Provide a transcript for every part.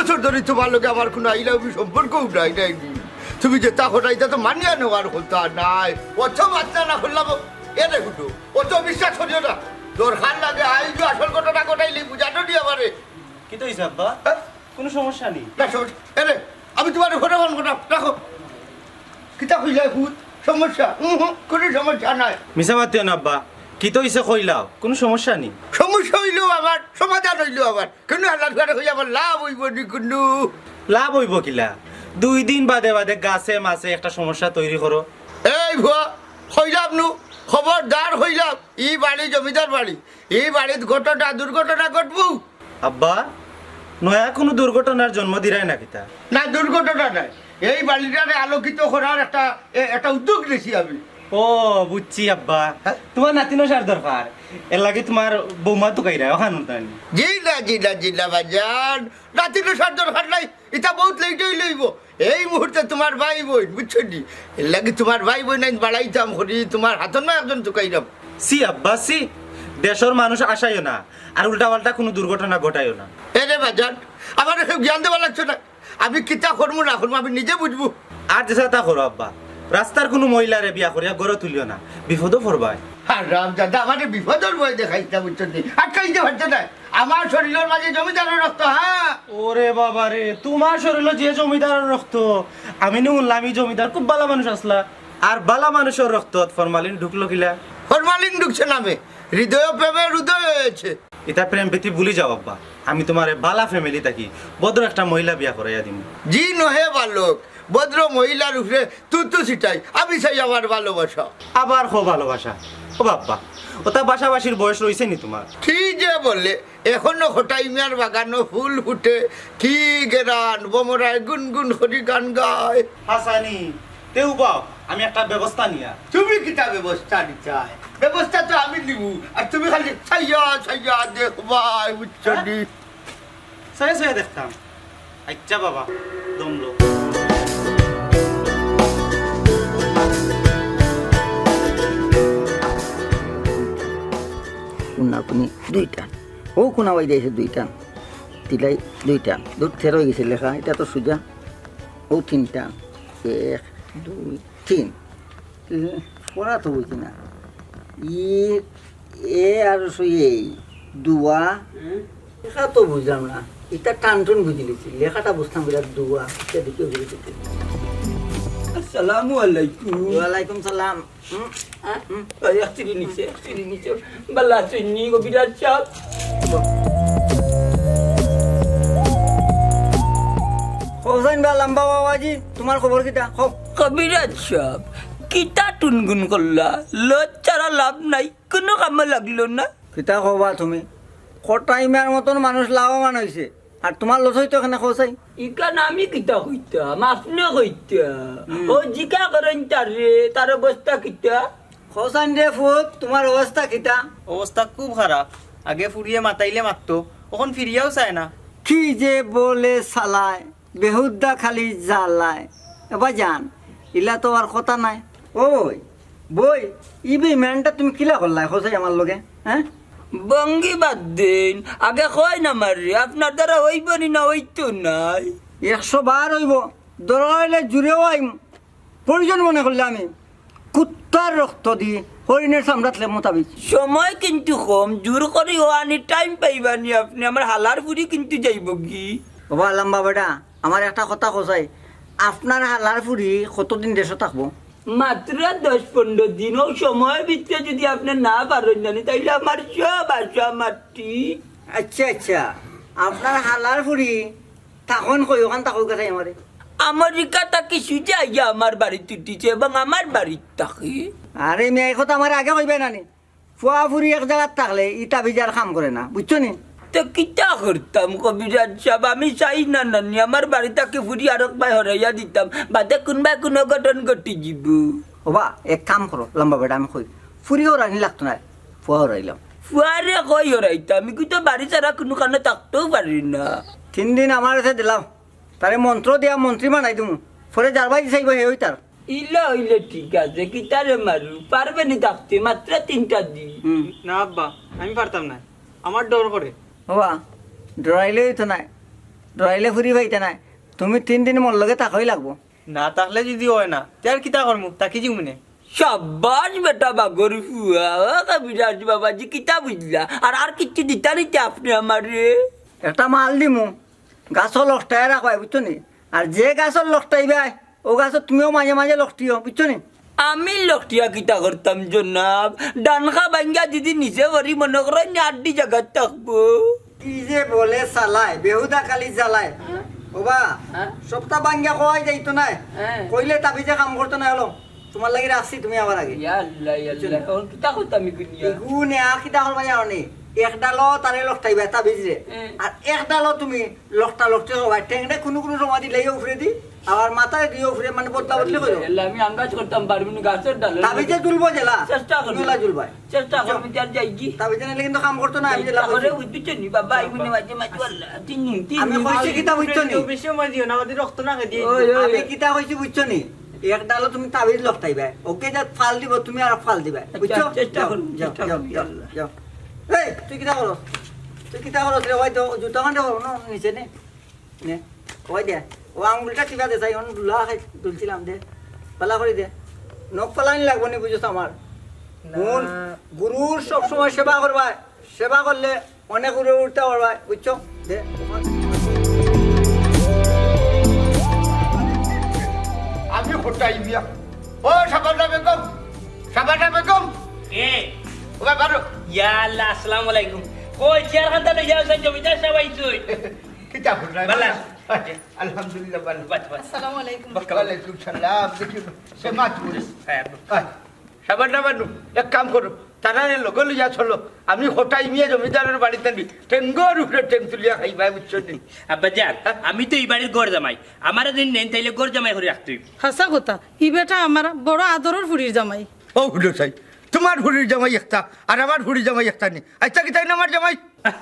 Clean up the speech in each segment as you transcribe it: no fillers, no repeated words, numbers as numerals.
বছর ধরে তোমার লোকে আমার কোনো আই লাভ ইউ সম্পর্কও নাই নাই তুমি যে তা হঠাইতা তো মানিয়া নেওয়ার কথা নাই অত বাচ্চা না করলাম এনে হুটু অত বিশ্বাস করিও না দরকার লাগে আইজু আসল ঘটনা ঘটাইলি বুঝানো নি আমারে কি তো হইছে আব্বা কোনো সমস্যা নেই না সমস্যা এনে আমি তোমার ঘটনা ঘটনা রাখো কিতা হইলে ভূত সমস্যা কোনো সমস্যা নাই মিছা মাতিও না আব্বা কি তো হইছে কইলাও কোনো সমস্যা নেই সমস্যা হইলেও আবার সমাধান হইলেও আবার কোনো আল্লাহ ঘরে হইয়া আমার লাভ হইব নি কোনো লাভ হইব কিলা 2 দিন বাদে বাদে গাছে মাছে একটা সমস্যা তৈরি করো এই ভুয়া হইলাম নু খবরদার হইলাম এই বাড়ি জমিদার বাড়ি এই বাড়ির ঘটনা দুর্ঘটনা ঘটবো আব্বা নয়া কোনো দুর্ঘটনার জন্ম দিরাই না কিতা না দুর্ঘটনা নাই এই বাড়িটারে আলোকিত করার একটা উদ্যোগ নিয়েছি আমি ও বুঝছি আব্বা তোমার নাতিনো সার দরকার এর লাগে তোমার বৌমা তো কাইরা ওখানে তানি জি না বাজান রাতির সার দরকার নাই এটা বহুত লেটই লইব এই মুহূর্তে তোমার ভাই বোন বুঝছো নি এর লাগে তোমার ভাই বোন নাই বাড়াইতাম করি তোমার হাতর না একজন চুকাইলাম সি আব্বা সি দেশের মানুষ আসাইও না আর উল্টা পাল্টা কোনো দুর্ঘটনা ঘটাইও না এরে বাজান আমার এসব জ্ঞান দেওয়া লাগছে না আমি কিতা করবো না করবো আমি নিজে বুঝবো আর যেসা তা করো আব্বা রাস্তার কোনো মহিলারে বিয়া করিয়া গড়ে তুলিও না বিপদও পড়বাই আর রাম দাদা আমার বিপদের বই দেখাইতে বুঝছো নি আটকাইতে পারছে না আমার শরীরের মাঝে জমিদারের রক্ত হ্যাঁ ওরে বাবা রে তোমার শরীরে যে জমিদার রক্ত আমি শুনলাম জমিদার খুব ভালো মানুষ আসলা আর ভালো মানুষের রক্ত ফরমালিন ঢুকলো কিলা ফরমালিন ঢুকছে নামে হৃদয় প্রেমের হৃদয় হয়েছে এটা প্রেম প্রীতি ভুলি যাও আব্বা আমি তোমার বালা ফ্যামিলি থাকি ভদ্র একটা মহিলা বিয়া করাইয়া দিম জি নহে বালক ভদ্র মহিলার উপরে তুতু ছিটাই আমি চাই আমার ভালোবাসা আবার খো ভালোবাসা ও বাপ্পা ওটা বাসাবাসির বয়স রয়েছে নি তোমার কি যে বলে এখনো হটাইমিয়ার বাগানো ফুল ফুটে কি গেরান বমরায় গুনগুন হরি গান গায় হাসানি তেও বাপ আমি একটা ব্যবস্থা নিয়া তুমি কিতা ব্যবস্থা নিচাই ব্যবস্থা তো আমি নিব আর তুমি খালি ছাইয়া দেখবাই বুঝছো নি সাই সাই দেখতাম আচ্ছা বাবা দমলো কোনাকুনি দুইটা ও কোনা বাই দিয়েছে দুইটা তিলাই দুইটা দুধ থের হয়ে গেছে লেখা এটা তো সোজা ও তিনটা 1 2 3 পড়া তো বুঝি না এ আর এই দুয়া লেখা তো বুঝলাম না এটা টান টুন বুঝি লিছি লেখাটা বুঝতাম বিরাট দুয়া এটা দেখে বুঝেছি আসসালামু আলাইকুম ওয়ালাইকুম সালাম একচুয়ালি নিচে বাল্লা চিনি বিরাট চাপ হোসেন বা লম্বা বাবাজি তোমার খবর কিটা হোক কবিরাজ সাহেব কিতা টুনগুন করলা লজ্জারা লাভ নাই কোনো কামে লাগলো না কিতা কবা তুমি কটাইমার মতন মানুষ লাভবান হয়েছে আর তোমার লস হইতো এখানে খোঁচাই ইকান আমি কিতা কইতাম আপনি কইতাম ও জিকা করেন তার অবস্থা কিতা খোঁচান রে ফুট তোমার অবস্থা কিতা অবস্থা খুব খারাপ আগে ফুরিয়ে মাতাইলে মারতো এখন ফিরিয়াও চায় না কি যে বলে চালায় বেহুদ্দা খালি জ্বালায় এবার জান ইলা তো আর কথা নাই ওই বই ই বেমানটা তুমি কিলা করলাই খোঁচাই আমার লগে হ্যাঁ বঙ্গি বাদ দিন আগে কয় না মারি আপনার দ্বারা হইব নি না হইতো নাই 100 বার হইব দরকার হইলে জুড়েও আইম প্রয়োজন মনে করলে আমি কুত্তার রক্ত দিয়ে হরিণের সামরাতলে মোতাবিক সময় কিন্তু কম জোর করে হওয়ানি টাইম পাইবানি আপনি আমার হালার ফুরি কিন্তু যাইব কি বাবা লম্বা বেটা আমার একটা কথা খোঁচাই আপনার হালার ফুরি কতদিন দেশে থাকবো মাত্র 10-15 দিন ও সময়ের ভিতরে যদি আপনি না পারেন জানি তাইলে আমার সব আশা মাটি আচ্ছা আচ্ছা আপনার হালার ফুরি তখন কই ওখান তাকো কথা আমারে আমেরিকা তাকে সুজে আইয়া আমার বাড়িতে উঠিছে এবং আমার বাড়ির তাকে আরে মেয়ে কথা আমার আগে কইবে না নি ফুয়া ফুরি এক জায়গায় থাকলে ইটা বিজার কাম করে না বুঝছো নি তো কিতা করতাম কবিরাজ সাহেব আমি চাই না নানি আমার বাড়ি তাকে ফুরি আরক ভাই হরাইয়া দিতাম বাদে কোনবা কোনো ঘটন ঘটি যাব ওবা এক কাম করো লম্বা বেটা আমি কই ফুরিও রানি লাগতো না ফুয়া হরাইলাম ফুয়ারে কই হরাইতাম আমি কিন্তু বাড়ি ছাড়া কোনো কারণে থাকতেও পারি না 3 দিন আমার কাছে দিলাম তারে মন্ত্র দিয়া মন্ত্রী বানাই দিমু পরে যার ভাই চাইব হে হইতার ইলা হইলে ঠিক আছে কিতারে মারু পারবে নি থাকতে মাত্র 3টা দিন না আব্বা আমি পারতাম না আমার ডর করে ওবা ডরাইলেই তো নাই ডরাইলে ফুরি পাইতে নাই তুমি 3 দিন মোর লগে থাকই লাগবো না থাকলে যদি হয় না তার কিতা করমু তাকি যাও মনে শাবাশ বেটা বাগর ফুয়া ও কবিরাজ বাবাজি কিতা বুঝলা আর কিছু দিতা নিতে আপনি আমারে একটা মাল দিমু গাছর লকটাই রাখবাই বুঝছো নি আর যে গাছর লকটাইবাই ও গাছত তুমিও মাঝে মাঝে লকটিও বুঝছো নি আমি লকটিয়া কিতা করতাম জনাব ডানখা ভাঙ্গা যদি নিচে ভরি মনে করেন আড্ডি জায়গা থাকবো কি যে বলে চালায় বেহুদা কালি জ্বালায় ওবা সপ্তাহ বাঙ্গা কয় যাইতো নাই কইলে তাবিজে কাম করতো না হলো তোমার লাগি রাখছি তুমি আবার আগে ইয়াল্লাহ ইয়াল্লাহ কোন কিতা করতাম কুনিয়া এগুনে আখিটা হল মানে অনে একডালো তারে লকটাইবা তাবিজ রে আর একডালো তুমি লকটা লকটে হবাই টেংডে কোনো কোনো রমা দিলে উফরে দি আর মাথায় দিয়ে উফরে মানে বদলা বদলি কইরো ইয়াল্লাহ আমি আঙ্গাজ করতাম পারবি না গাছের ডাল তাবিজে তুলবো জেলা চেষ্টা করব তুলা জুলবাই চেষ্টা করব যার যাইগি তাবিজে নিলে কিন্তু কাম করতো না আমি জেলা করে বুঝছো নি বাবা আইবনে মাঝে মাঝে আল্লাহ তিন আমি কইছি কিতা বুঝছো নি বেশি সময় দিও না আমাদের রক্ত না দিয়ে আমি কিতা কইছি বুঝছো নি একডালো তুমি তাবিজ লকটাইবা ওকে যা ফাল দিব তুমি আর ফাল দিবা বুঝছো চেষ্টা করব যাও চেষ্টা যাও করব যাও যাও এই তুই কিতা করো রে ওই তো জুতা কান্ডে করো না নিচে নে নে ওই দে ও আঙুলটা টিপা দে চাই দুলা খাই তুলছিলাম দে পালা করে দে নখ পালানি লাগবো নি বুঝছো আমার গুরুর সবসময় সেবা করবা সেবা করলে অনেক গুরু উঠতে পারবা বুঝছো দে আমি হোটাই বিয়া ও সাবানা বেগম এ ওবা বারো ইয়া আল্লাহ আসসালামু আলাইকুম কই চেয়ার খান্তা লই যাও সাই জমিদার সবাই তুই কিতা ফুটাই বালা। আলহামদুলিল্লাহ ভালো বাচ বাচ আসসালামু আলাইকুম ওয়ালাইকুম সালাম দেখি সে মাছ বলিস হ্যাঁ সাবানা বানু এক কাম করো তারারে লগে লইয়া চলো আমি হোটাই মিয়া জমিদারের বাড়িতে নি টেঙ্গর উপরে টেং তুলিয়া খাইবা বুঝছো নি আব্বা যাক আমি তো এই বাড়ির গড় জামাই আমার যদি নেন তাইলে গড় জামাই করে রাখতে হইব হাসা কথা ই বেটা আমার বড় আদরের ফুরির জামাই ও হুলো সাই তোমার হুড়ির জামাই একটা আর আমার হুড়ির জামাই একটা নি আচ্ছা কি তাই না আমার জামাই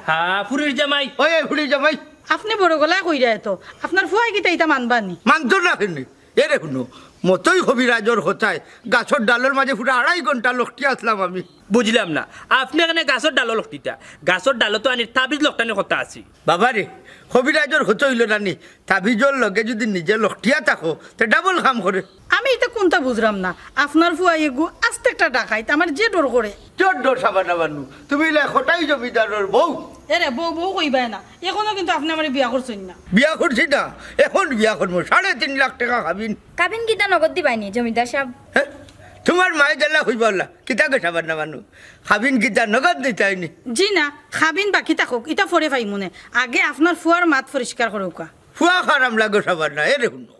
হ্যাঁ ফুরের জামাই ওই হুড়ির জামাই আপনি বড় গলায় কইরা এত আপনার ফুয়াই কিতা ইতা মানবানি মানতো না কেন এরে শুনো মতোই কবিরাজর হতায় গাছর ডালের মাঝে পুরো 2.5 ঘন্টা লক্ষ্টি আসলাম আমি বুঝলাম না আপনি এখানে গাছর ডালো লকটিটা গাছর ডালো তো আনি তাবিজ লকটানোর কথা আছে বাবারে কবিরাজর হতে হইল নানি তাবিজর লগে যদি নিজে লক্ষ্টিয়া থাকো তে ডাবল কাম করে আমি এটা কোনটা বুঝলাম না আপনার ফুয়াই এগু আস্তে একটা ডাকাইত আমার যে ডর করে তোর ডর সাবানা বানু তুমি হঠাই জমিদারের বউ এরে বউ বউ কইবাই না এখনো কিন্তু আপনি আমার বিয়া করছেন না বিয়া করছি না এখন বিয়া করবো 3.5 লাখ টাকা খাবিন কাবিন কিতা নগদ দিবাইনি জমিদার সাহেব হ্যাঁ তোমার মায়ে জ্বালা হইবলা কিতা কে সাবানা বানু খাবিন কিতা নগদ দিতাইনি জি না খাবিন বাকি থাকুক ইটা ফরে পাই মনে আগে আপনার ফুয়ার মাত পরিষ্কার করুকা ফুয়া খারাপ লাগে সাবানা এরে শুনো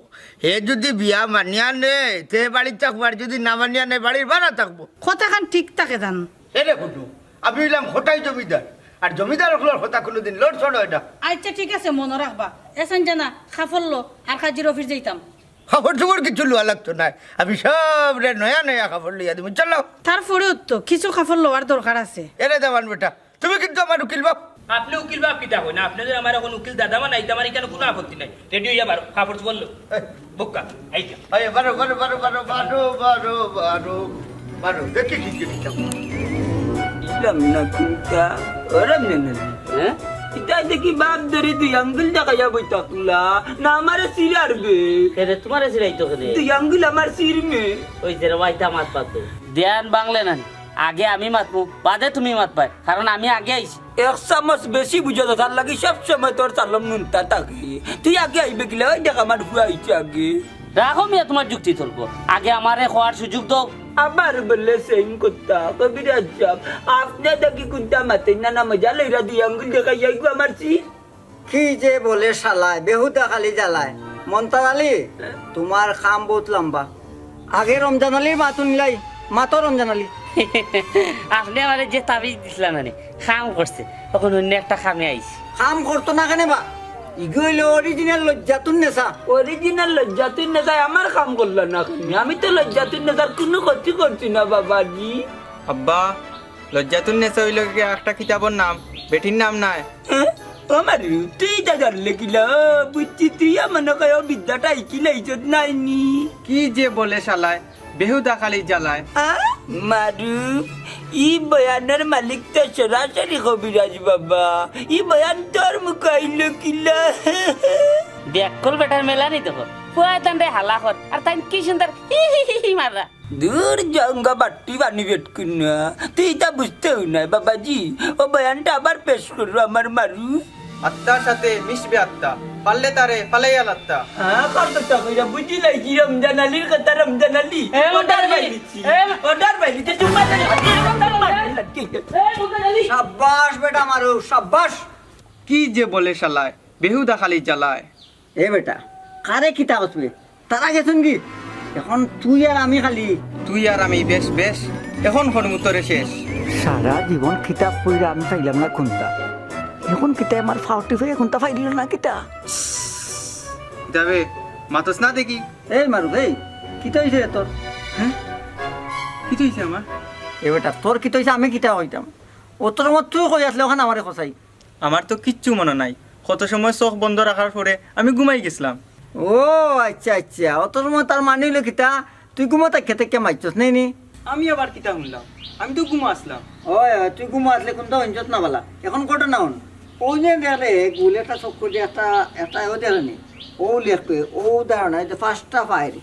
হে যদি বিয়া মানিয়া নে তে বাড়ির থাকবো আর যদি না মানিয়া নে বাড়ির ভাড়া থাকবো কথাখান ঠিক থাকে জান এরে শুনো আমি হইলাম হঠাই জমিদার আর জমিদার হলোর কথা কোনোদিন লড়ছড় হয় না আচ্ছা ঠিক আছে মনে রাখবা এসেন জানা খাফল্লো আর খাজির অফিস যাইতাম খবর টবর কিছু লোয়া লাগতো না আমি সব রে নয়া নয়া খবর লইয়া দিব চলো তারপরেও তো কিছু খাফল লওয়ার দরকার আছে এরে দেওয়ান বেটা তুমি কিন্তু আমার উকিল বাপ আপনি উকিল বাপ কিতা কই না আপনি যদি আমার এখন উকিল দাদা মা নাই তো আমার এখানে কোনো আপত্তি নাই রেডিও ইয়া বারো কাপড় বললো বুক্কা আইটা আরে বারো বারো বারো বারো বারো বারো বারো বারো দেখি কি জিনিসটা ইসলাম না কুন্তা ওরম না হ্যাঁ এটা দেখি বাপ ধরে তুই আঙ্গুল দেখাইয়া বই থাকলা না আমার সির আরবে কেরে তোমার সিরাইতো কেরে তুই আঙ্গুল আমার সির মে ওই যে মাইতা মাত পাতো ধ্যান বাংলে না আগে আমি মাতবো বাদে তুমি মাতবাই কারণ আমি আগে আইছি 1 চামচ বেশি বুঝা তো তার লাগি সব সময় তোর চালম নুনতা থাকে তুই আগে আইবে কিলা ওই দেখ আমার ফুয়া আইছে আগে রাখো মিয়া তোমার যুক্তি চলবো আগে আমারে খোয়ার সুযোগ দাও আবার বললে সেম কথা কবিরাজ সাহেব আপনি দেখি কুন্তা মাতে না মজা লইরা দুই আঙ্গুল দেখাইয়া গো আমার সির কি যে বলে শালায় বেহুদা খালি জ্বালায় মন্তার আলী তোমার খাম বহুত লম্বা আগে রমজান আলী মাতুন লাই মাতো রমজান আলী আপনি আমারে যে তাবিজ দিছিলেন না খাম করছে তখন অন্য একটা খামে আইছি খাম করতো না কেন বা ইগুলো অরিজিনাল লজ্জাতুন নেশা অরিজিনাল লজ্জাতুন নেশায় আমার কাম করল না আমি তো লজ্জাতুন নেশার কোনো ক্ষতি করছি না বাবাজি আব্বা লজ্জাতুন নেশা হইল কি একটা কিতাবের নাম বেটির নাম নাই হ্যাঁ? আমার তুই এটা জানলে কিলা বুঝছি তুই আমার নয় বিদ্যাটা ইকিলাইছ নাইনি কি যে বলে শালায় বেহুদা খালি জ্বালায় মারু ই বয়ানের মালিক তো সরাসরি কবিরাজ বাবা। ই বয়ান তোর মুখে আইল কিলা? ব্যাকল বেটার মেলা নি তো ফুয়া তান রে হালা কর আর তাই কি সুন্দর হি হি হি হি মাররা দূর জঙ্গা বাট্টি বানি বেট কিনা, তুই তা বুঝতেও না বাবাজি। ও বয়ানটা আবার পেশ করো আমার মারু। আত্মার সাথে মিশবে আত্মা, পারলে তারে পালাইয়া লাত্তা। হ্যাঁ কত কইরা বুঝি লাইছি রমজান আলীর কথা। রমজান আলী অর্ডার বাইলিছি, অর্ডার বাইলিতে চুম্মা দে। সাব্বাস বেটা মারু, সাব্বাস। কি যে বলে শালায়, বেহুদা খালি জ্বালায়। এ বেটা কারে কিতা করবে, তারা গেছেন কি? এখন তুই আর আমি খালি। তুই আর আমি বেশ বেশ, এখন হনুমুতরে শেষ। সারা জীবন কিতাব পড়ে আমি পাইলাম না কোনটা, এখন কিতা আমার ফাউটি হয়ে কোনটা পাইল না কিতা। যাবে মাতস না দেখি। এই মারু এই কিতা হয়েছে তোর? হ্যাঁ কি হয়েছে আমার? এ বেটা তোর কিতা হয়েছে আমি কিতা হইতাম? ও তোর মত তুই কই আসলে ওখানে আমারে খসাই। আমার তো কিচ্ছু মনে নাই, কত সময় চোখ বন্ধ রাখার পরে আমি ঘুমাই গেছিলাম। ও আচ্ছা আচ্ছা, ও তোর মত আর মানিল কিতা, তুই ঘুমো তাকে থেকে মারছস নেই নি? আমি আবার কিতা শুনলাম, আমি তো ঘুমা আসলাম। ওই তুই ঘুমো আসলে কোনটা অঞ্চত না বলা। এখন ঘটনা হন ওই যে দেখলে গুলেটা চক্কু দিয়ে একটা ও দেখেনি, ও লেখবে ও ধারণা যে 5টা ফাইল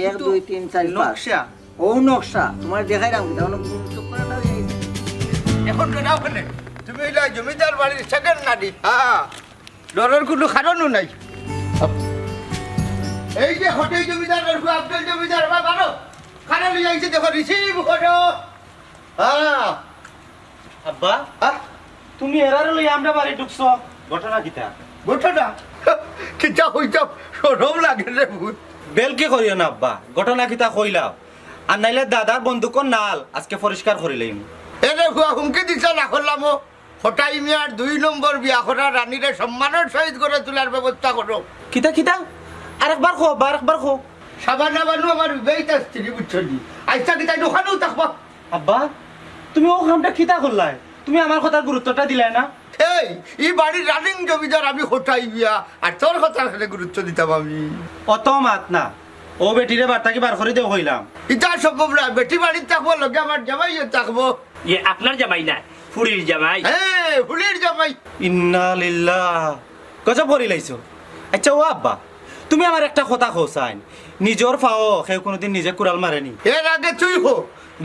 1 2 3 4 5 নকশা। ও নকশা তোমার দেখাই রাখবো তখন চক্করটা হয়ে গেছে। এখন কেনা ওখানে তুমি এলা জমিদার বাড়ির সেকেন্ড নারী। হ্যাঁ, ডরের কোনো কারণও নাই। এই যে হটেই জমিদার আব্দুল জমিদার বা বারো খানা লিয়ে আইছে, দেখো রিসিভ করো। হ্যাঁ আব্বা তুমি এরারে লই আমরা বাড়ি ঢুকছো, ঘটনা কিতা? ঘটনা কিতা হইতাম সরম লাগে রে ভূত। বেলকে করিও না আব্বা, ঘটনা কিতা কইলাও আর নাইলে দাদার বন্দুকর নাল আজকে পরিষ্কার করিলাম। এরে ভুয়া হুমকি দিছে না করলাম। হটাই মিয়ার 2 নম্বর বিয়া করা রানীরে সম্মানের সহিত করে তোলার ব্যবস্থা করো। কিতা কিতা আরেকবার খো, আরেকবার খো। সাবানা বানু আমার বিবাহিত স্ত্রী বুঝছো নি, আইসা কিতা দোকানেও থাকবা। আব্বা তুমি ও কামটা কিতা করলাই? তুমি আমার কথার গুরুত্বটা দিলাই না। এই বাড়ির রানিং জমিদার আমি হটাই বিয়া, আর তোর কথা গুরুত্ব দিতাম আমি। অত মাত না, ও বেটিরে বার্তাকে বার করে দেও হইলাম। ইটা সম্ভব না, বেটি বাড়ির থাকবো লগে আমার জামাইও থাকবো। ইয়ে আপনার জামাই না, ফুরির জামাই। হ্যাঁ ফুলের জামাই। ইন্না লিল্লাহ, গজব করি লাইছো। আচ্ছা ও আব্বা তুমি আমার একটা কথা খোসাইন, নিজর ফাও কেউ কোনোদিন নিজে কুড়াল মারেনি? এর আগে তুই হো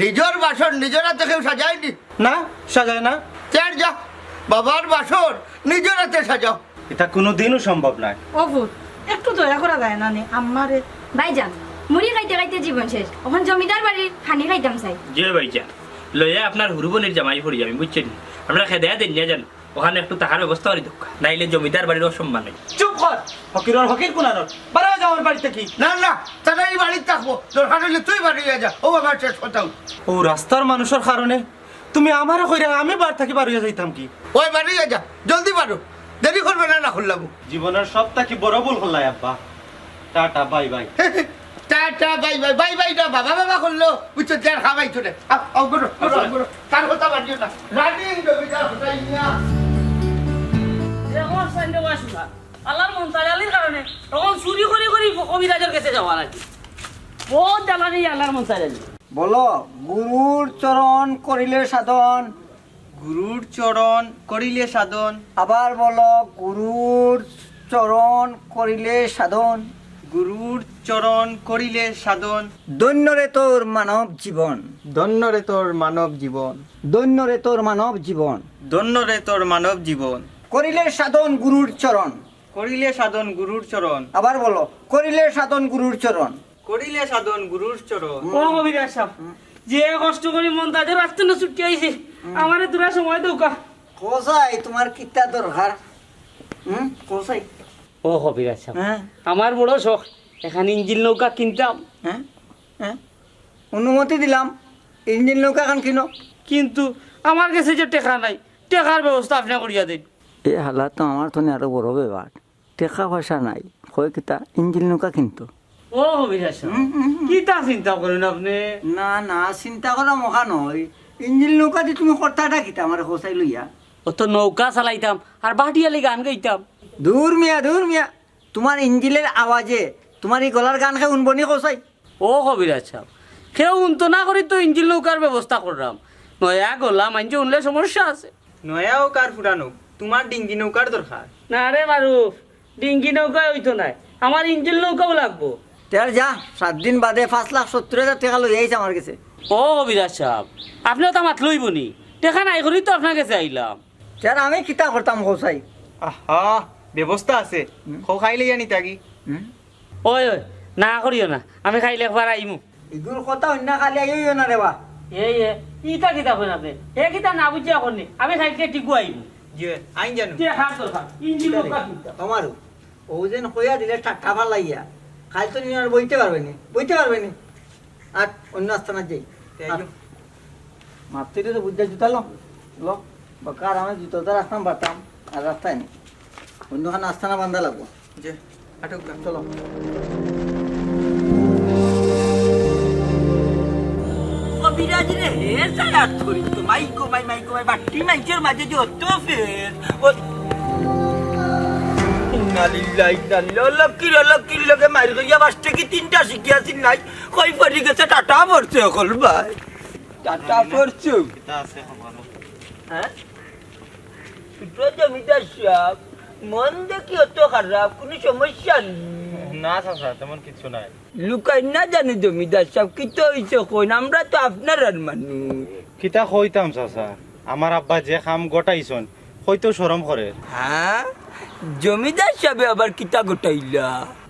নিজের বাসন নিজের হাতে কেউ সাজায়নি? না সাজায় না। চার যা বাবার বাসন নিজের হাতে সাজাও। এটা কোনোদিনও সম্ভব নয়। ও ভূত একটু দয়া করা যায় না নে আমারে? ভাইজান মুড়ি খাইতে খাইতে জীবন শেষ, ওখান জমিদার বাড়ির খানি খাইতাম চাই। যে ভাইজা লইয়া আপনার হুরুবনের জামাই পড়ি যাবেন বুঝছেন, আমরা খেদায়া দেন না জান, ওখানে একটু টাকার ব্যবস্থা করি দোকা, নাইলে জমিদার বাড়ির অসম্মান নাই। চুপ কর, ফকির ফকির কোনার বাড়া যাও আমার বাড়িতে কি? না না তারা এই বাড়ির থাকবো, দরকার হলে তুই বাড়ি যা। ও আমার শেষ কথাও। ও রাস্তার মানুষের কারণে তুমি আমারও কইরা আমি বার থাকি বাড়িয়ে যাইতাম কি? ওই বাড়ি যা, জলদি পারো, দেরি করবে না, না করলাম। জীবনের সবটা কি বড় ভুল হল্লাই আব্বা। Tata bye bye. Tata bye bye bye bye না বাবা বাবা করলো বুঝছো, চার খাবাই চলে তার কথা বাড়িও না। রানিং জমিদার হটাই মিয়া। আল্লাহর মন্তাজালির কারণে তখন চুরি করে করে কবিরাজের কাছে যাওয়া নাকি বহুত জ্বালানি আল্লাহর মন্তাজালি। বলো গুরুর চরণ করিলে সাধন। গুরুর চরণ করিলে সাধন। আবার বলো গুরুর চরণ করিলে সাধন। গুরুর চরণ করিলে সাধন। ধন্য রে তোর মানব জীবন, ধন্য রে তোর মানব জীবন। ধন্য রে তোর মানব জীবন। ধন্য রে তোর মানব জীবন। করিলে সাধন গুরুর চরণ। করিলে সাধন গুরুর চরণ। আবার বলো করিলে সাধন গুরুর চরণ। করিলে সাধন গুরুর চরণ। ও কবিরাজ সাহেব যে কষ্ট করে মন্তাজের রাস্তা না ছুটি আইছে, আমারে দুরা সময় দৌকা। কোসাই তোমার কিতা দরকার? কোসাই ও কবিরাজ সাহেব হ্যাঁ আমার বড় শখ, এখানে ইঞ্জিন নৌকা কিনতাম, হ্যাঁ হ্যাঁ অনুমতি দিলাম ইঞ্জিন নৌকা খান কিনো, কিন্তু আমার কাছে যে টেকা নাই, টেকার ব্যবস্থা আপনি করিয়া দিন। এই হালাত তো আমার তো আরো বড় ব্যাপার, টাকা পয়সা নাই, কয় কিতা ইঞ্জিন নৌকা কিনতো। ও কবিরাজ সাহেব কি তা চিন্তা করেন আপনি? না না চিন্তা করা মহা নয়, ইঞ্জিন নৌকা দিয়ে তুমি কর্তাটা কিতা আমার হোসাই লইয়া। ও তো নৌকা চালাইতাম আর বাটিয়ালি গান গাইতাম। দূর মিয়া তোমার ইঞ্জিনের আওয়াজে তোমার এই গলার গান খাই উনবনি কোসাই। ও কবিরাজ সাহেব কেউ উন্ত না করি তো ইঞ্জিন নৌকার ব্যবস্থা করলাম, নয়া গলা মানছে উনলে সমস্যা আছে নয়া হোক আর পুরানো তোমার ডিঙ্গি নৌকার দরকার। না রে মারুফ ডিঙ্গি নৌকা হইতো নাই আমার ইঞ্জিন নৌকাও লাগবো তের যা 7 দিন বাদে 5,70,000 টাকা লই আইছে আমার কাছে। ও কবিরাজ সাহেব আপনিও তো মাত লইব নি টেকা নাই করি তো আপনার কাছে আইলাম তের আমি কিতা করতাম হোসাই। আহা ব্যবস্থা আছে, খাইলে জানি তাকি। ওই ওই না করিও না আমি খাইলে একবার আইমু ইগুর কথা অন্য খালি আইও না রেবা। এই ইটা কিতা কইন আপনি এ কিতা না বুঝিয়া করনি আমি খাইতে টিকু আইমু জি আইন জানো। টেকা দরকার ইঞ্জিন নৌকা কিনতে আমারও ও যেন কইয়া দিলে টাকা ভাল লাগিয়া খাই তো নিয়ে আর বইতে পারবে নি আর অন্য আস্থানা যাই মাপতে তো বুঝতে জুতা লো বকার আমি জুতোটা রাস্তাম বাতাম আর রাস্তায় নেই অন্যখানে আস্থানা বান্ধা লাগবো। জি আটক চলো কবিরাজ রে হে সায়াত করি তো মাইকো মাই বাটি মাইকের মাঝে যে অত ফের লক্কির লগে মারি গিয়া বাসতে কি 3টা শিখিয়াছি নাই কই পড়ি গেছে টাটা পড়ছে এখন ভাই টাটা পড়ছে হ্যাঁ ছোট জমিদার সাহেব মন দেখি অত খারাপ কোনো সমস্যা নেই না চাচা তেমন কিছু নাই। লুকাই না জানি জমিদার সাহেব কি তো হইছে কইন আমরা তো আপনার আর মানুষ কিতা কইতাম চাচা আমার আব্বা যে কাম গটাইছন হয়তো শরম করে। হ্যাঁ জমিদার সাহেব আবার কিতা গোটাইলা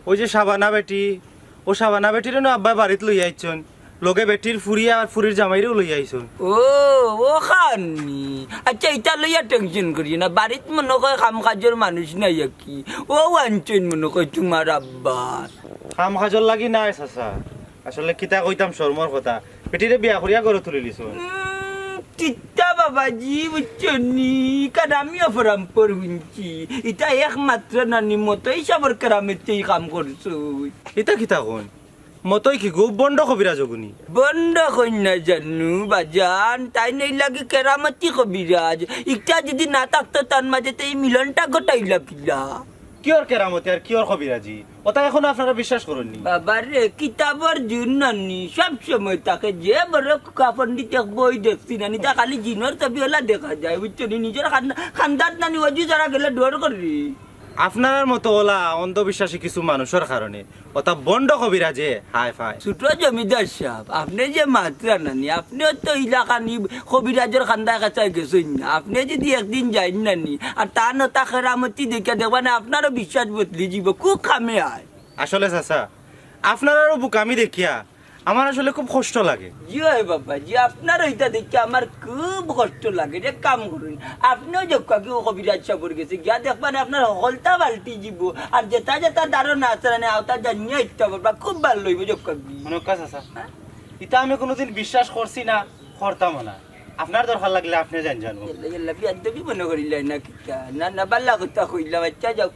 ওই যে সাবানা বেটির না আব্বা বাড়িত লই আইছন লগে বেটির ফুরি আর ফুরির জামাইরেও লই আইছন। ও খানি আচ্ছা এটা লইয়া টেনশন করি না বাড়িত মনে কয় কাম কাজের মানুষ নাই কি ও আনছেন মনে কয় তোমার আব্বা কাম কাজর লাগি নাই চাচা আসলে কিতা কইতাম শর্মর কথা বেটিরে বিয়া করিয়া গড়ে তুলি লিছন। চিত্তা বাবাজি বুঝছনি কারণ আমি অপরাম্পর শুনছি এটা একমাত্র নানি মতোই সাবর কারামেতেই কাম করছো এটা কিতা কোন মতই কি গো বন্ড কবিরা জগুনি বন্ধ কন্যা জানু বাজান তাই নেই লাগে কেরামতি কবিরাজ ইটা যদি না থাকতো তার মাঝে তো এই মিলনটা ঘটাইলা কিলা কিয়র কেরামতি আর কিয়র কবিরাজি ওটা এখন আপনারা বিশ্বাস করেননি। বাবার রে কিতাবর জুন নানি সব সময় তাকে যে বড় কাপড়িতে বই দেখছি নানি তা খালি জিনের ছবি হলা দেখা যায় বুঝছো নিজের খান্দাত নানি অজু যারা গেলে ডর করি আপনার মতো ওলা অন্ধবিশ্বাসী কিছু মানুষের কারণে ওটা বন্ড কবিরাজে হাই ফাই। ছোট জমিদার সাহেব আপনি যে মাত্রা নানি আপনিও তো ইলাকা নি কবিরাজের খান্দা কাছাই গেছেন না আপনি যদি একদিন যাইন নানি আর তা নতা কেরামতি দেখে দেখবা না আপনারও বিশ্বাস বদলি যাব খুব কামে আয় আসলে চাচা আপনার আরো বুকামি দেখিয়া আমার আসলে খুব কষ্ট লাগে। জি হয় বাবা জি আপনার ওইটা দেখে আমার খুব কষ্ট লাগে রে কাম করুন আপনিও যখন কি কবিরাজ সাবর গেছে গিয়া দেখবেন আপনার হলতা বাল্টি যাব আর যেটা যেটা ধারণা আছে না আওতা জানিয়ে ইচ্ছা করবা খুব ভালো লইব যখন মনে কাজ চাচা এটা আমি কোনোদিন বিশ্বাস করছি না করতাম না আপনার দরকার লাগলে আপনি জানবো বিয়াদবি মনে করিলাই না কিতা না না বাল্লা কথা কইলাম আচ্ছা যাও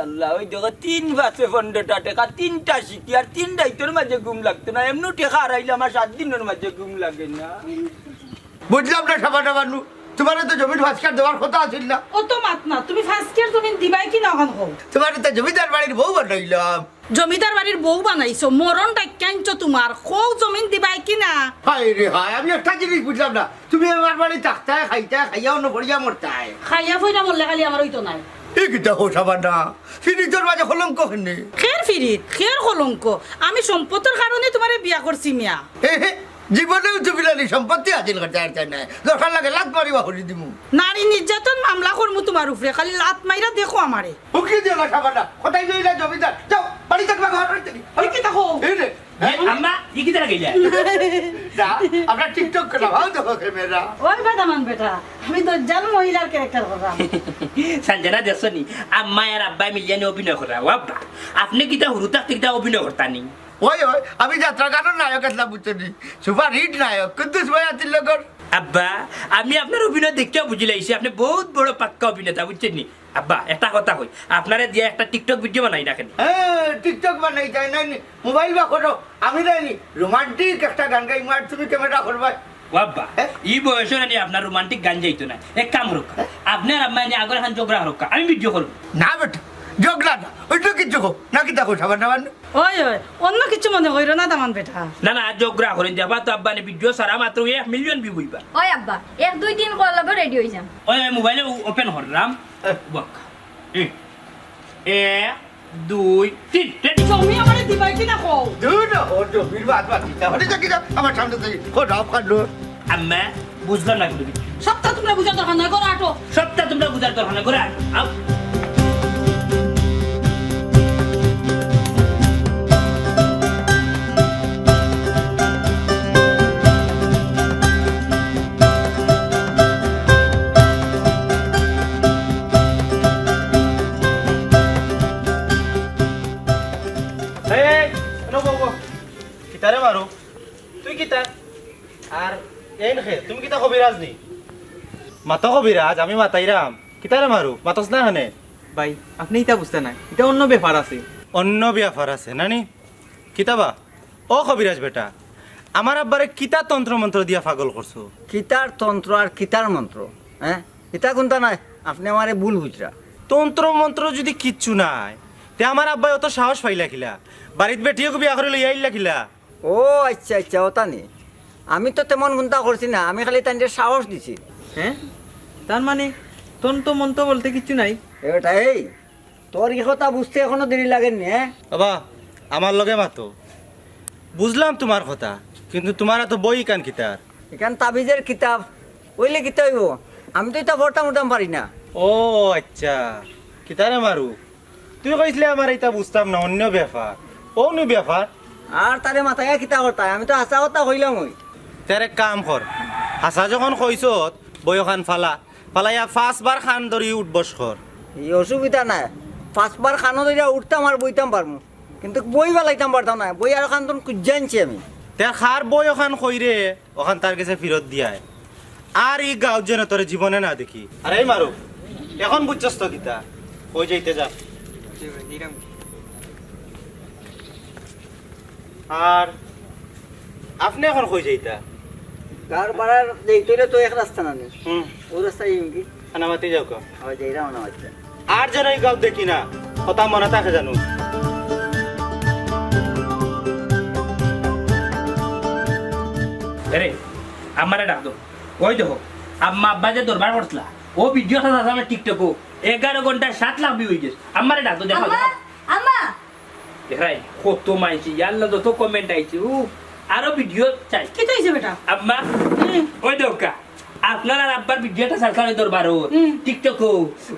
আল্লাহ ওই দেখো 3 বাসে 15টা টাকা 3টা শিখি আর 3টাই তোর মাঝে ঘুম লাগতো না এমনি টেকা হারাইলে আমার 7 দিনের মাঝে ঘুম লাগে না বুঝলাম না সাবানা বানু তোমার তো জমির ভাস্কর দেওয়ার কথা আছিল না ও তো মাত না তুমি ফার্স্ট ইয়ার তুমি দিবাই কি না এখন হোক তোমার তো জমিদার বাড়ির বউ বানাইলাম জমিদার বাড়ির বউ বানাইছো মরণ ডাক্যাঞ্চ তোমার কৌ জমিন দিবাই কি না হায় রে হায় আমি একটা জিনিস বুঝলাম না তুমি আমার বাড়ি থাকতে খাইয়াও না বড়িয়া মরতায় খাইয়া ফইরা মরলে খালি আমার হইতো নাই এই কিতা হো সাবানা ফিরিজের মাঝে কলঙ্ক হেনে খের ফিরিত খের কলঙ্ক আমি সম্পত্তির কারণে তোমারে বিয়া করছি মিয়া জীবনেও তুমি নানি সম্পত্তি হাসিল করতে আর চাই না দরকার লাগে লাত মারিবা হরি দিমু নারী নির্যাতন মামলা করমু তোমার উপরে খালি লাত মাইরা দেখো আমারে হুকি দিও না সাবানা কোথায় লইলা জমিদার যাও বাড়ি থাকবা ঘর হইতে ওই কি দেখো এই রে আম্মা ই কিতা লাগাই যায় না আমরা টিকটক করা ভালো দেখো ক্যামেরা ওই বেদামান বেটা আমি তো জান মহিলার ক্যারেক্টার করলাম সঞ্জনা দেখছনি আম্মা আর আব্বা মিলিয়ানি অভিনয় করা বাবা আপনি কিতা হুরু থাকতে কিতা অভিনয় করতানি ওই ওই আমি যাত্রা গানের নায়ক আসলাম বুঝছি সুপার হিট নায়ক কিন্তু ভাই আছিল লগর আব্বা আমি আপনার অভিনয় দেখতেও বুঝি লাইছি আপনি বহুত বড় পাক্কা অভিনেতা বুঝছেন নি আব্বা একটা কথা কই আপনারে দিয়ে একটা টিকটক ভিডিও বানাই না কেন টিকটক বানাই যাই নাই মোবাইল বা করো আমি জানি রোমান্টিক একটা গান গাই মার তুমি ক্যামেরা করবা বাবা এই বয়সে নানি আপনার রোমান্টিক গান যাইতো না এক কাম রক্ষা আপনার আম্মা নি আগর খান চোখরা রক্ষা আমি ভিডিও করব না বেটা ঝগড়া না ওইটা কিছু কো নাকি দেখো সাবান সাবান ওই ওই অন্য কিছু মনে কইরো না তামান বেটা না না জোগরা করেন যাবা তো আব্বা নে ভিডিও সারা মাত্র 1 মিলিয়ন ভিউ হইবা ওই আব্বা 1 2 3 কল লাগবে রেডি হই যাম ওই মোবাইলে ওপেন করলাম বক 1 2 3 রেডি তুমি আমারে দিবাই কি না কও দুই না ও তো বিরবাদ বাদ তাহলে যা কি আমার সামনে থেকে ও রাব কাটলো আম্মা বুঝলাম না কিন্তু সবটা তোমরা বুঝা দরকার নয় করো আটো সবটা তোমরা বুঝার দরকার না করে আও কিতারে মারো তুই কিতা আর এই নখে তুমি কিতা কবিরাজ নি মাতা কবিরাজ আমি মাতাইরাম কিতারে মারু মাতস না হানে ভাই আপনি এটা বুঝতে নাই এটা অন্য ব্যাপার আছে অন্য ব্যাপার আছে নানি কিতাবা ও কবিরাজ বেটা আমার আব্বারে কিতা তন্ত্র মন্ত্র দিয়া পাগল করছো কিতার তন্ত্র আর কিতার মন্ত্র হ্যাঁ এটা কোনটা নাই আপনি আমারে ভুল বুঝরা তন্ত্র মন্ত্র যদি কিচ্ছু নাই তে আমার আব্বাই অত সাহস পাইলা খিলা বাড়িত বেটিয়ে বিয়া করে লইয়া আইলা খিলা ও আচ্ছা আচ্ছা ওটা নি আমি তো তেমন গুন্তা করছি না আমি খালি তাদের সাহস দিছি হ্যাঁ তার মানে তন্ত্র মন্ত্র বলতে কিছু নাই এটা এই তোর কি কথা বুঝতে এখনো দেরি লাগেনি হ্যাঁ বাবা আমার লগে মাতো বুঝলাম তোমার কথা কিন্তু তোমার এত বই কান কিতার এখান তাবিজের কিতাব ওইলে কিতা হইব আমি তো এটা ভরতাম উঠাম পারি না ও আচ্ছা কিতারে মারু তুই কইছিলে আমার এটা বুঝতাম না অন্য ব্যাপার অন্য ব্যাপার আর তারে মাথায় কিতা করতাই আমি তো হাসা কথা কইলাম ওই তার এক কাম কর হাসা যখন কইছত বই খান ফালাইয়া 5 বার খান ধরি উঠবস কর এই অসুবিধা নাই 5 বার খানো ধরিয়া উঠতাম আর বইতাম পারমু কিন্তু বই বেলাইতাম পারতাম না বই আর খান তখন জানছি আমি তার খার বই ওখান কইরে ওখান তার কাছে ফিরত দিয়ায় আর এই গাঁও যেন তোর জীবনে না দেখি আরে এই মারু এখন বুঝছস তো কিতা কই যাইতে যা আর আপনি এখন কই যাইতা গার পাড়ার দেখতে তো এক রাস্তা না নেই ও রাস্তায় কি খানামাতি যাও কা হয় যাইরাও না হচ্ছে আর যেন এই গাঁও দেখি না কথা মনে থাকে জানো আরে আমারে ডাক দো ওই দেখো আম্মা আব্বা যে দরবার করছলা ও ভিডিওটা আছে আমার টিকটকও 11 ঘন্টায় 7 লাখ ভিউ হইছে আমারে ডাক দো দেখো আম্মা আম্মা দেখাই কত মাইছি ইয়াল্লা যত কমেন্ট আইছে ও আরো ভিডিও চাই কি তাইছে বেটা আম্মা ওই দেখো আপনার আর আব্বার ভিডিওটা সরকারি দরবারও টিকটকও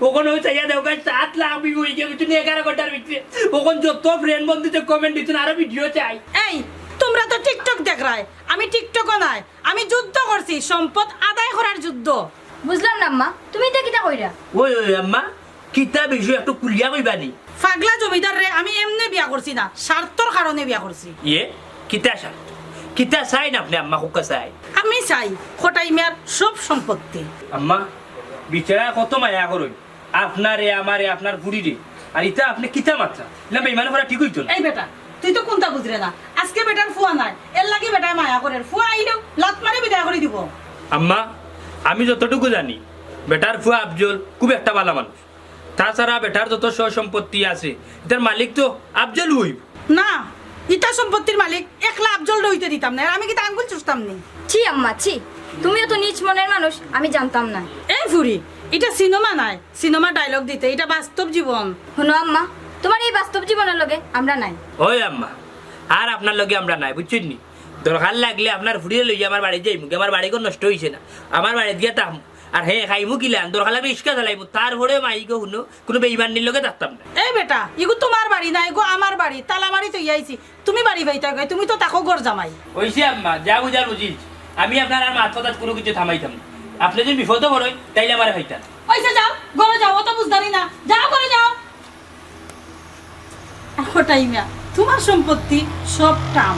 ওখানে ওই চাইয়া দেখো 7 লাখ ভিউ হইছে তুমি 11 ঘন্টার ভিতরে ওখানে যত ফ্রেন্ড বন্ধুতে কমেন্ট দিছেন আরো ভিডিও চাই এই তোমরা তো টিকটক দেখায় আমি টিকটকও নাই আমি যুদ্ধ করছি সম্পদ আদায় করার যুদ্ধ বুঝলাম না আম্মা তুমি এটা কিটা কইরা ওই ওই আম্মা কিতা বিষয় একটু কুলিয়া কইবানি পাগলা জমিদার রে আমি এমনি বিয়া করছি না স্বার্থর কারণে বিয়া করছি ইয়ে কিতা সার কিতা চাই না আপনি আম্মা হুকা চাই আমি চাই খটাই মিয়ার সব সম্পত্তি আম্মা বিচারা কত মায়া করুন আপনারে আমারে আপনার বুড়ি রে আর ইটা আপনি কিতা মাত্রা না বেইমান করা ঠিক হইতো না এই বেটা তুই তো কোনটা বুঝরে না আজকে বেটার ফুয়া নাই এর লাগি বেটায় মায়া করে ফুয়া আইলেও লাত মারে বিদায় করে দিব আম্মা আমি যতটুকু জানি বেটার ফুয়া আফজল খুব একটা ভালো মানুষ তাছাড়া বেটার যত সয় সম্পত্তি আছে এটার মালিক তো আফজল হইব না ইটা সম্পত্তির মালিক একলা আফজল হইতে দিতাম না আর আমি কি তা আঙ্গুল চুষতাম নি ছি আম্মা ছি তুমিও তো নিচ মনের মানুষ আমি জানতাম না এই ফুরি এটা সিনেমা নাই সিনেমা ডায়লগ দিতে এটা বাস্তব জীবন শুনো আম্মা তোমার এই বাস্তব জীবনের লগে আমরা নাই ওই আম্মা আর আপনার লগে আমরা নাই বুঝছেন নি দরকার লাগলে আপনার ফুড়িয়ে লইয়া আমার বাড়ি যাইমু আমার বাড়ি কোন নষ্ট হইছে না আমার বাড়ি গিয়ে তাম আর হে খাইমু কিলাম দরকার লাগলে ইস্কা চালাইমু তারপরে মাইকে শুনো কোনো বেইমানির লগে থাকতাম না এই বেটা ইগো তোমার বাড়ি না ইগো আমার বাড়ি তালা মারি তো ইয়াইছি তুমি বাড়ি বাইতা গই তুমি তো তাকো ঘর জামাই ওইসে আম্মা যা বুঝার বুঝিস আমি আপনার আর মাথা কোনো কিছু থামাইতাম না আপনি যদি বিপদে পড়েন তাইলে আমার ভাইতাম ওইসে যাও ঘরে যাও অত বুঝদারি না যাও ঘরে যাও খটাই মিয়া তোমার সম্পত্তি সব টাম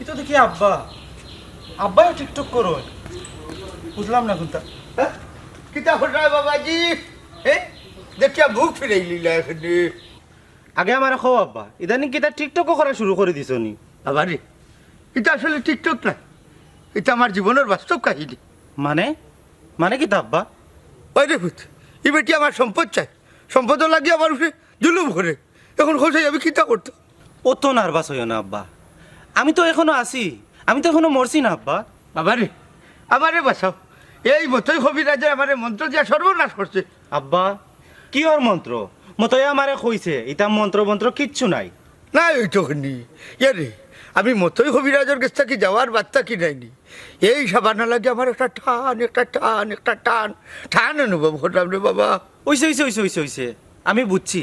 এটা দেখি আব্বা আব্বাও টিকটক করো বুঝলাম না কোনটা কিতা হল বাবাজি হ্যাঁ দেখিয়া মুখ ফিরাই লিলা এখানে আগে আমার খো আব্বা ইদানিং কিতা টিকটকও করা শুরু করে দিছ নি বাবা রে এটা আসলে টিকটক না, এটা আমার জীবনের বাস্তব কাহিনী। মানে মানে কিতা আব্বা? ওই রে ভূত, ই বেটি আমার সম্পদ চাই, সম্পদও লাগিয়ে আমার উপরে জুলুম করে। এখন খোঁজাই আমি কিতা করতো? ও তো নার্ভাস হইও না আব্বা, আমি তো এখনো আছি, আমি তো এখনো মরছি না আব্বা। বাবা রে আমারে বাঁচাও, এই মতোই কবিরাজে আমারে মন্ত্র দিয়া সর্বনাশ করছে। আব্বা কি ওর মন্ত্র? মতই আমারে কইছে ইতা মন্ত্র মন্ত্র কিচ্ছু নাই। না ওইটুকুনি রে, আমি মতোই কবিরাজের কাছ থেকে যাওয়ার বার্তা কি নাইনি। এই সাবানা লাগে আমার একটা টান একটা টান একটা টান টান অনুভব করলাম রে বাবা। ওইছে ওইছে ওইছে ওইছে ওইছে আমি বুঝছি,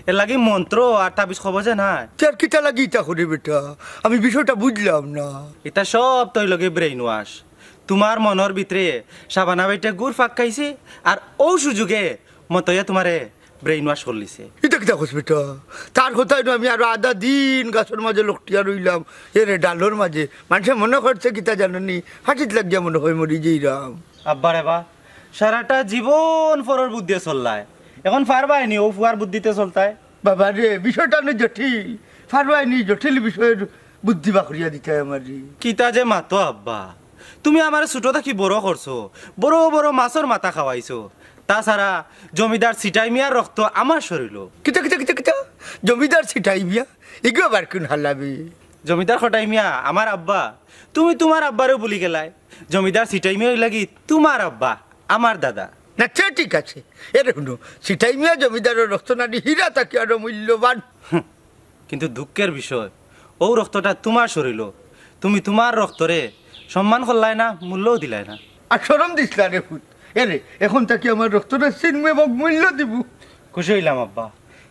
এর লাগে মন্ত্র আর তাবিজ খবর যে না তার কিতা লাগি ইতা করে বেটা, আমি বিষয়টা বুঝলাম না। এটা সব তৈ লগে ব্রেইন ওয়াশ। তোমার মনের ভিতরে সাবানা বাইটা গুড় ফাঁক খাইছে আর ও সুযোগে মতয়া তোমারে ব্রেইন ওয়াশ করলিছে। এটা কিতা করছ বেটা? তার কথাই না আমি আরো আধা দিন গাছের মাঝে লকটিয়া রইলাম, এরে ডালোর মাঝে। মানুষে মনে করছে কিতা জানি হাঁটিত লাগিয়া মনে হয় মরি যেইরাম। আব্বা রে বা সারাটা জীবন ফরর বুদ্ধি চললায়, এখন পারবাইনি ও ফুয়ার বুদ্ধিতে চলতায়। বাবা রে বিষয়টা নি জটিল, ফারবাইনি জটিল বিষয়ের বুদ্ধি বাকরিয়া দিতে আমারি। কিতা যে মাতো আব্বা, তুমি আমার ছোট থাকি বড় করছো, বড় বড় মাছের মাথা খাওয়াইছো, তাছাড়া জমিদার সিটাই মিয়ার রক্ত আমার শরীর। কিতা কিতা কিতা কিতা জমিদার ছিটাই বিয়া এগুলো আবার কোন হালাবি? জমিদার খটাই মিয়া আমার আব্বা, তুমি তোমার আব্বারও বলি গেলাই। জমিদার সিটাই মিয়া লাগি তোমার আব্বা আমার দাদা। না সে ঠিক আছে, এরে শুনো ছিটাই মিয়া জমিদারের রক্ত নানি হীরা তাকে আরো মূল্যবান। কিন্তু দুঃখের বিষয় ও রক্তটা তোমার শরীর, তুমি তোমার রক্তরে সম্মান করলাই না, মূল্যও দিলাই না। আর সরম দিস না রে ফুট, এরে এখন তাকে আমার রক্তটা চিনবে এবং মূল্য দিব। খুশি হইলাম আব্বা,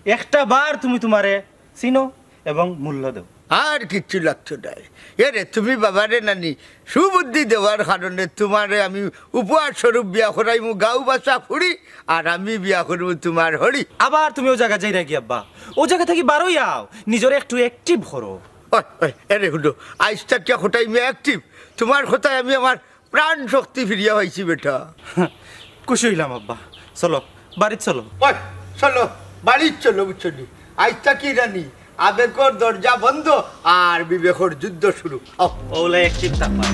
একটা বার তুমি তোমারে চিনো এবং মূল্য দেও। আর কিচ্ছু লাগতো নাই। এরে তুমি বাবারে নানি সুবুদ্ধি দেওয়ার কারণে তোমারে আমি উপহার স্বরূপ বিয়া করাইমু গাও বাসা ফুড়ি, আর আমি বিয়া করবো তোমার হরি। আবার তুমি ও জায়গা যাই রাখি আব্বা, ও জায়গা থেকে বারোই আও, নিজের একটু অ্যাক্টিভ করো। এরে শুনো আইসটা কে খোটাই আমি অ্যাক্টিভ, তোমার কথায় আমি আমার প্রাণ শক্তি ফিরিয়া পাইছি বেটা। খুশি হইলাম আব্বা, চলো বাড়িতে চলো। ওই চলো বাড়ির চলো, বুঝছো নি? আইসটা কি রানি আবেগর দরজা বন্ধ আর বিবেকর যুদ্ধ শুরু। ওলে অ্যাক্টিভ থাকবা।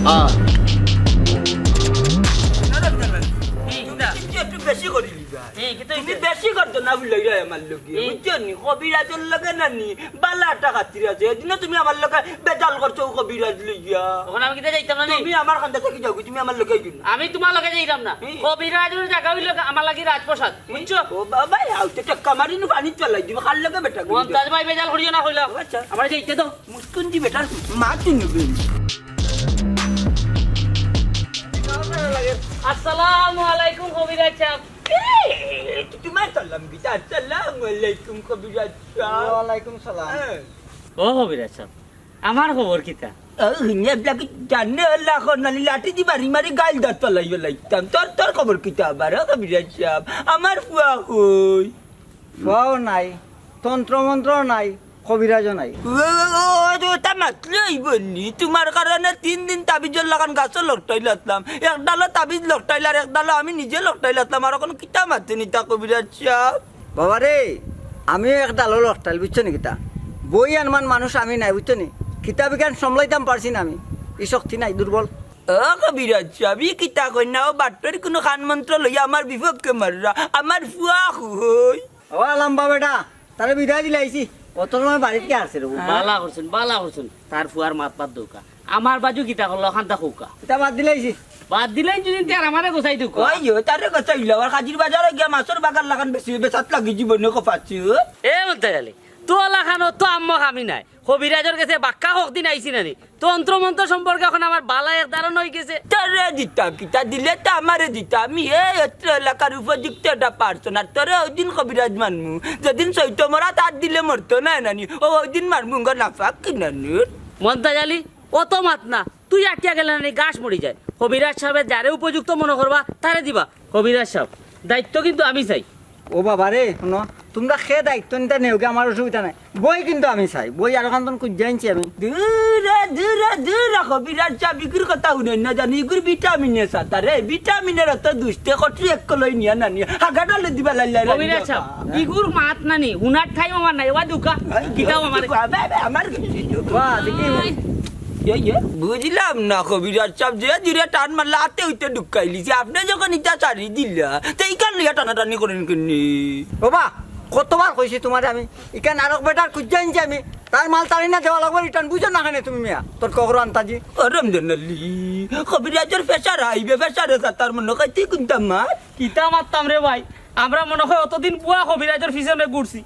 একটু বেশি করে লিবা, তুমি বেশি করতো না বুঝলো আমার লোকে, বুঝছো নি? কবিরাজের লগে নানি বালা একটা খাতির আছে, এদিনও তুমি আমার লোকে বেজাল করছো কবিরাজ লইয়া। তখন আমি কিতা যাইতাম না নি? তুমি আমার খান্দা থেকে যাও, তুমি আমার লোকে দিন। আমি তোমার লগে যাইতাম না, কবিরাজের জায়গা হইল আমার লাগি রাজপ্রসাদ, বুঝছো? ও বাবা আউতে টাকা মারি নু পানি চলাই দিবা খাল লোকে বেটা। মন্তাজ ভাই বেজাল করিও না কইলা, আচ্ছা আমার যাইতে দাও। মুস্কুন দি বেটা মা চিনবে। আসসালামু আলাইকুম কবিরাজ সাহেব। তোমার সালাম বিটা। আসসালামু আলাইকুম কবিরাজ সাহেব। ওয়ালাইকুম সালাম। ও কবিরাজ সাহেব, আমার খবর কিতা? আপনাকে জানে আল্লাহ নানি লাঠি দি মারি মারি গাল দাঁত তলাইবে লাগতাম। তোর তোর খবর কিতা আবার কবিরাজ সাহেব? আমার ফুয়া কই? বাও নাই, তন্ত্র মন্ত্র নাই, কবিরাজও নাই। ওটা মাতলেই বললি তোমার কারণে 3 দিন তাবিজের লাগান গাছও লকটাই লাতলাম, এক ডালো তাবিজ লকটাইল আর এক ডালো আমি নিজে লকটাই লাতলাম, আর কোনো কিতা মারতে নি তা কবিরাজ সাহেব? বাবা রে আমিও একটা আলো লকটাইল, বুঝছো নি? কিতা বই আনমান মানুষ আমি নাই, বুঝছো নি? কিতাব বিজ্ঞান সামলাইতাম পারছি না আমি, এই শক্তি নাই, দুর্বল। কবিরাজ সাহেব ই কিতা কই না? ও বাট্টরি কোনো খান মন্ত্র লইয়া আমার বিপক্ষে মাররা, আমার ফুয়া কই? ও লম্বা বেটা তারে বিদায় দিলাইছি, অত সময় বাড়িতে আসছে রে। বালা করছেন বালা করছেন, তার ফুয়ার মাত পাত দৌকা, আমার বাজু কিতা করলো খান্তা খৌকা এটা বাদ দিলাইছি। বাদ দিলেন যদি তার আমারে গোছাই দুক। ওই তারে কথা ইলা আর কাজির বাজারে গিয়া মাছের বাগান লাগান বেশি বেচাত লাগি জীবনে কপাচ্ছি। এ মতে গেলে তো লাখানো তো আম্মা খামি নাই, কবিরাজের কাছে বাক্কা শক্তি নাইছি নানি, তন্ত্র মন্ত্র সম্পর্কে এখন আমার বালা এক ধারণ হয়ে গেছে। তোরে দিতাম কিতা দিলে তো আমারে দিতাম, আমি এই অত্র এলাকার উপযুক্ত একটা পার্সন, আর তোরে ওই দিন কবিরাজ মানমু যেদিন চৈত মরা তার দিলে মরতো না নানি, ও ওই দিন মারমু নাফাক কি নানি। মন্তাজ আলী অত মাত না, তুই আটকিয়া গেলে নানি গাছ মরি যায়। কবিরাজ সাহেবের যারে উপযুক্ত মনে করবা তারে দিবা। কবিরাজ সাহেব দায়িত্ব কিন্তু আমি চাই। ও বাবা রে শুনো, তোমরা খেয়ে দায়িত্ব নিতে নেওগে আমার অসুবিধা নাই বই কিন্তু আমি চাই বই আর ওখান তখন জানছি আমি দূরা খবিরাজ চা বিক্রির কথা শুনেন না জানি ইগুর ভিটামিনের সাথে রে ভিটামিনের অত দুষ্টে কটি এক লই নিয়া না নিয়া হাগাটালে দিবা লাইলাই কবিরাজ সাহেব ইগুর মাত নানি হুনার ঠাই আমার নাই ওয়া দুকা কিতাও আমার আমার বাহ দেখি বুঝলাম না কবিরাজ সাহেব যে দূরে টান মারলা হাতে হইতে ঢুকাইলিছি আপনি যখন ইটা চারি দিলা তো এইখান লিয়া টানাটানি করেন কিনি বাবা কতবার কইছি তোমার আমি ইকান আরক বেটার খুঁজে আনছি আমি তার মাল তাড়ি না দেওয়া লাগবে রিটার্ন বুঝো না কেন তুমি মিয়া তোর কখরো আন্তাজি রমজান আলী কবিরাজের ফেসার আইবে ফেসারে তার মনে কাইতে কুনতাম মা কিতা মারতাম রে ভাই আমরা মনে হয় অতদিন বুয়া কবিরাজের পিছনে ঘুরছি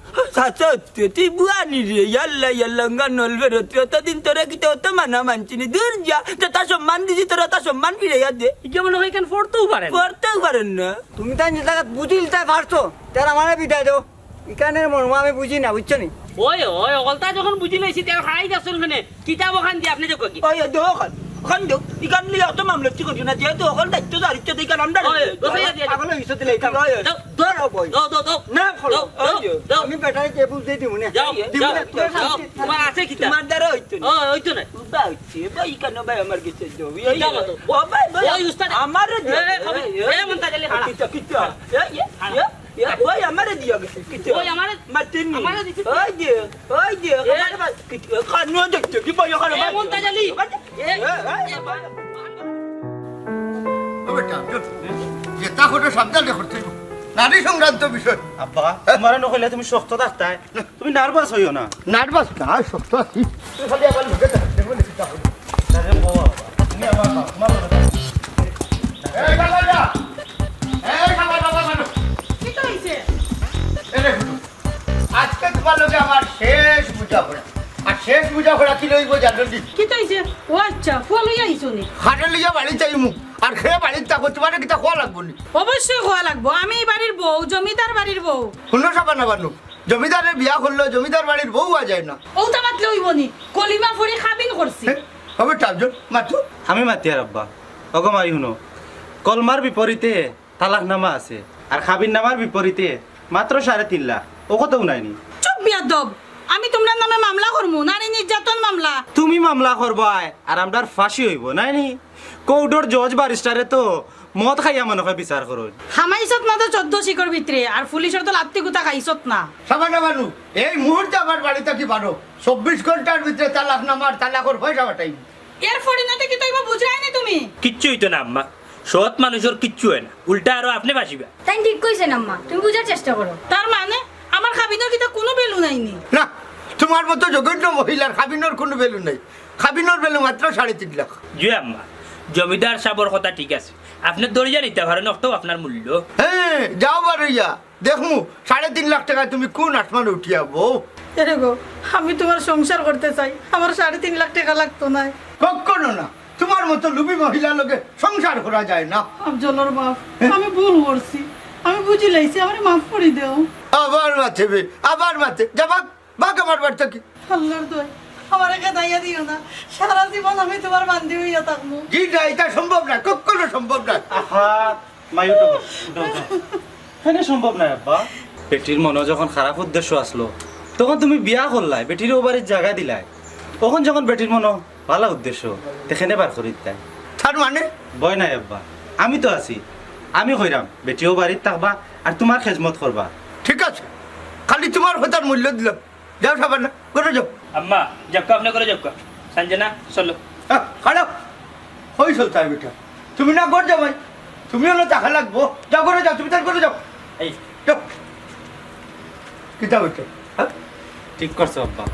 সত্যি তুই বুয়ানি রে ইয়াল্লা ইয়াল্লাঙ্গা নলবে রে তুই অতদিন তোরা কিতে অত মানা মানছিনি দূর যা তা সম্মান দিছি তোরা তা সম্মান ফিরাইয়া দে ইকে মনে হয় কেন পড়তেও পারেন করতেও পারেন না তুমি তাই যে জায়গা বুঝিল তাই পারছো তার আমার বিদায় দাও ইকানের মর্ম আমি বুঝি না বুঝছো নি ওই ওই অকলতা যখন বুঝি লইছি তেও খাই যাচ্ছেন মানে কিতাব ওখান দিয়ে আপনি দেখো কি ওই দোকান ওখান দেও ইকান লিয়া অত মামলা ঠিক করছি না যেহেতু ওখান দায়িত্ব দাঁড়িয়ে দিই কারণ আমরা ওই দোকাইয়া দিয়ে পাগল হইছো দিলে এটা ধর বই দাও দাও দাও না খলো দাও আমি বেটারে কেবল দিয়ে দিব না যাও দিব যাও না তুই যাও তোমার আছে কিতাব তোমার দ্বারা হইতো না ও হইতো না বা হচ্ছে ভাই কেন ভাই আমার কাছে যাও কিতাব তো। ও ভাই ভাই ওই উস্তাদ আমার মন্তাজালি হাড়া কিতা কিতা ওই আমারে দিয়া গেছে কিতা ওই আমারে মাতিনি আমারে দিছে। ওই যে কানো দেখতে কি ভাই ওখানে এ মন্তাজালি যেটা হতো সাবধানে করতে হইব। নারী সংক্রান্ত বিষয় আব্বা তোমার নকইলে তুমি শক্ত থাকতাই তুমি নার্ভাস হইও না নার্ভাস না শক্ত আছি তুই খালি আবার লোকে দেখবো নাকি তাহলে আরে বাবা তুমি আমার বাপ তোমার এই বাবা এই বাবা কি তো হইছে এই দেখো আজকে তোমার লোকে আমার শেষ পূজা পড়া আর শেষ পূজা পড়া কি লইব জানি কি তো হইছে ও আচ্ছা ফুয়া লইয়া আইছো নি হাটে লইয়া বাড়ি যাইমু আর খেয়ে বাড়ির থাকো তোমার কিতা খোয়া লাগবো নি অবশ্যই খোয়া লাগবো আমি এই বাড়ির বউ জমিদার বাড়ির বউ শুনো সবা না বানু জমিদারের বিয়া করলো জমিদার বাড়ির বউ আ যায় না ওটা মাতলে হইব নি কলিমা ফড়ি খাবিন করছি হবে টাবজন মাত্র আমি মাতি আর আব্বা ওগো মাই শুনো কলমার বিপরীতে তালাকনামা আছে আর খাবির নামার বিপরীতে মাত্র 3.5 লাখ ও কতও নাইনি চুপ বিয়াদব আমি তোমার নামে মামলা করমু নারী নির্যাতন মামলা তুমি মামলা করবাই আর আমরার ফাঁসি হইব নাইনি কোর্টর জজ বারিস্টারে তো মদ খাইয়া মনে হয় বিচার করুন হামাইছত না তো 14 শিকর ভিতরে আর পুলিশের তো লাত্তি গুতা খাইছত না সামান্য বানু এই মুহূর্তে আমার বাড়িতে কি পারো 24 ঘন্টার ভিতরে তালাক নামার তালাকর পয়সা পাঠাই এর পরিণতি কি তৈব বুঝাই নি তুমি কিচ্ছু হইতো না আম্মা সৎ মানুষের কিচ্ছু হয় না উল্টা আরো আপনি বাসিবা তাই ঠিক কইছেন আম্মা তুমি বুঝার চেষ্টা করো তার মানে আমার খাবিনের কিটা কোনো বেলু নাইনি না তোমার মতো জঘন্য মহিলার খাবিনোর কোনো ভ্যালু নেই খাবিনোর ভ্যালু মাত্র 3.5 লাখ জি আম্মা জমিদার সাবর কথা ঠিক আছে আপনি দরিয়া নিতে পারেন অক্টো আপনার মূল্য হ্যাঁ যাও বারইয়া দেখমু 3.5 লাখ টাকা তুমি কোন আসমানে উঠিয়া বউ এরে গো আমি তোমার সংসার করতে চাই আমার 3.5 লাখ টাকা লাগতো না কখনো না তোমার মতো লুবি মহিলা লোকে সংসার করা যায় না আফজলের বাপ আমি ভুল করছি আমি বুঝি লাইছি আমারে মাফ করে দাও আবার মাথে বে আবার মাথে যা বাক আমার বাড়িতে কি আল্লাহর দয় আমার একা দাইয়া দিও না সারা জীবন আমি তোমার বান্ধি হইয়া থাকবো জি না এটা সম্ভব না কখনো সম্ভব না আহা মায়ু তো হ্যাঁ সম্ভব না আব্বা বেটির মনে যখন খারাপ উদ্দেশ্য আসলো তখন তুমি বিয়া করলাই বেটির ও বাড়ির জায়গা দিলাই তখন যখন বেটির মনে ভালো উদ্দেশ্য দেখেনে বার করি তাই তার মানে ভয় নাই আব্বা আমি তো আছি আমি কইরাম বেটিও বাড়ির থাকবা আর তোমার খেজমত করবা ঠিক আছে খালি তোমার কথার মূল্য দিলাম যাও সাবান না করে যাও আম্মা যাক্কা আপনি করে যাক্কা সঞ্জনা চলো খারাপ হই চলতে বেটা তুমি না করে যাও ভাই তুমিও না টাকা লাগবো যাও করে যাও তুমি তার করে যাও এই যাও কিতা বেটা ঠিক করছো আব্বা